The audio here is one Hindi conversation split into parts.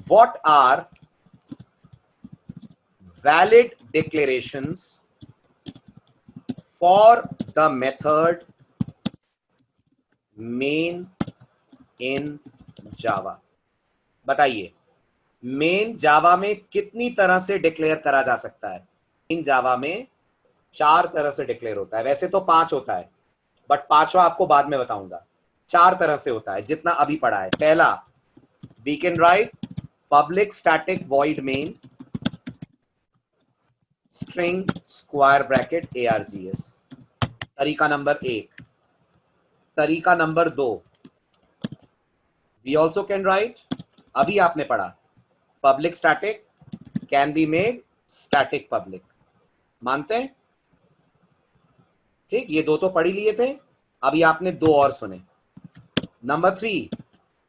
what are valid declarations for the method main in Java? बताइए, मेन जावा में कितनी तरह से डिक्लेयर करा जा सकता है? इन जावा में 4 तरह से डिक्लेयर होता है, वैसे तो 5 होता है, बट 5वां आपको बाद में बताऊंगा। 4 तरह से होता है जितना अभी पढ़ा है। पहला, we can write public static void main string square bracket args। तरीका नंबर 1। तरीका number 2, we also can write, अभी आपने पढ़ा, public static can be made static public. मानते हैं? ठीक, ये 2 तो पढ़ ही लिए थे, अभी आपने 2 और सुने। Number 3,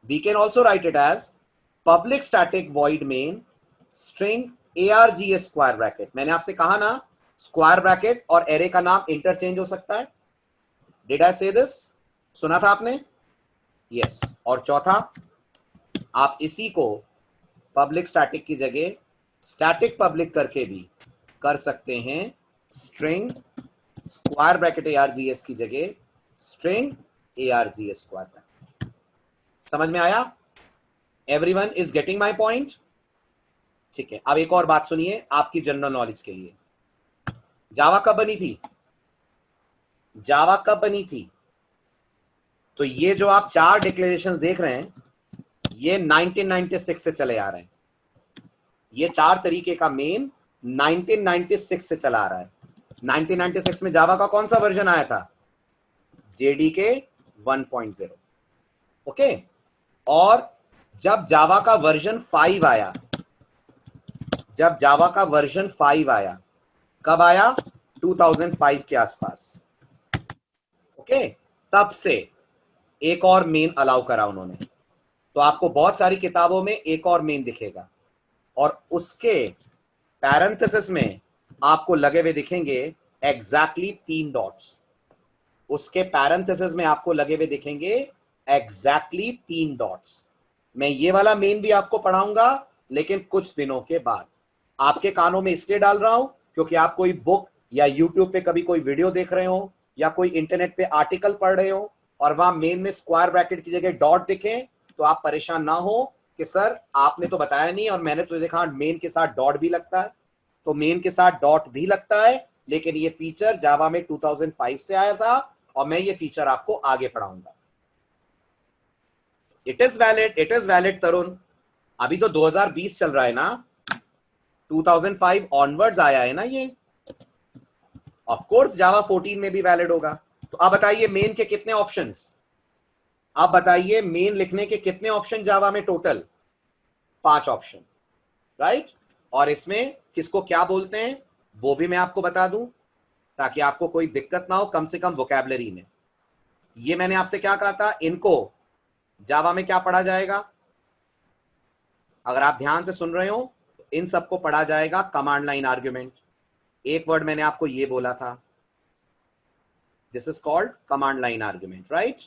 we can also write it as public static void main string args square bracket. मैंने आपसे कहा ना, स्क्वायर ब्रैकेट और एरे का नाम इंटरचेंज हो सकता है। डिड आई से दिस? सुना था आपने? यस। और चौथा, आप इसी को पब्लिक स्टैटिक की जगह स्टैटिक पब्लिक करके भी कर सकते हैं, स्ट्रिंग स्क्वायर ब्रैकेट args की जगह स्ट्रिंग args स्क्वायर ब्रैकेट। समझ में आया? Everyone is getting my point? ठीक है, अब एक और बात सुनिए आपकी जनरल नॉलेज के लिए। जावा कब बनी थी? जावा कब बनी थी? तो ये जो आप 4 डिक्लेरेशंस देख रहे हैं, ये 1996 से चले आ रहे हैं। ये 4 तरीके का मेन 1996 से चला आ रहा है। 1996 में जावा का कौन सा वर्जन आया था? JDK 1.0। ओके, और जब जावा का वर्जन 5 आया, जब जावा का वर्जन 5 आया, कब आया? 2005 के आसपास। ओके, तब से एक और मेन अलाउ करा उन्होंने। तो आपको बहुत सारी किताबों में एक और मेन दिखेगा, और उसके पैरेंथेसिस में आपको लगे हुए दिखेंगे एग्जैक्टली 3 डॉट्स। उसके पैरेंथेसिस में आपको लगे हुए दिखेंगे एग्जैक्टली 3 डॉट्स। मैं ये वाला मेन भी आपको पढ़ाऊंगा, लेकिन कुछ दिनों के बाद। आपके कानों में इसलिए डाल रहा हूं क्योंकि आप कोई बुक या यूट्यूब पे कभी कोई वीडियो देख रहे हो, या कोई इंटरनेट पे आर्टिकल पढ़ रहे हो, और वहां मेन में स्क्वायर ब्रैकेट की जगह डॉट दिखे, तो आप परेशान ना हो कि सर आपने तो बताया नहीं और मैंने तो देखा मेन के साथ डॉट भी लगता है। तो मेन के साथ डॉट भी लगता है, लेकिन ये फीचर जावा में 2005 से आया था, और मैं ये फीचर आपको आगे पढ़ाऊंगा। इट इज वैलिड तरुण। अभी तो 2020 चल रहा है ना, 2005 ऑनवर्ड्स आया है ना ये। ऑफ कोर्स जावा 14 में भी वैलिड होगा। तो आप बताइए मेन के कितने ऑप्शंस? आप बताइए मेन लिखने के कितने ऑप्शन जावा में टोटल? 5 option, right. और इसमें किसको क्या बोलते हैं वो भी मैं आपको बता दूं, ताकि आपको कोई दिक्कत ना हो, कम से कम वोकैबुलरी में। ये मैंने आपसे क्या कहा था, इनको जावा में क्या पढ़ा जाएगा? अगर आप ध्यान से सुन रहे हो तो इन सबको पढ़ा जाएगा कमांड लाइन आर्ग्यूमेंट। एक वर्ड मैंने आपको ये बोला था, this is called command line argument, right.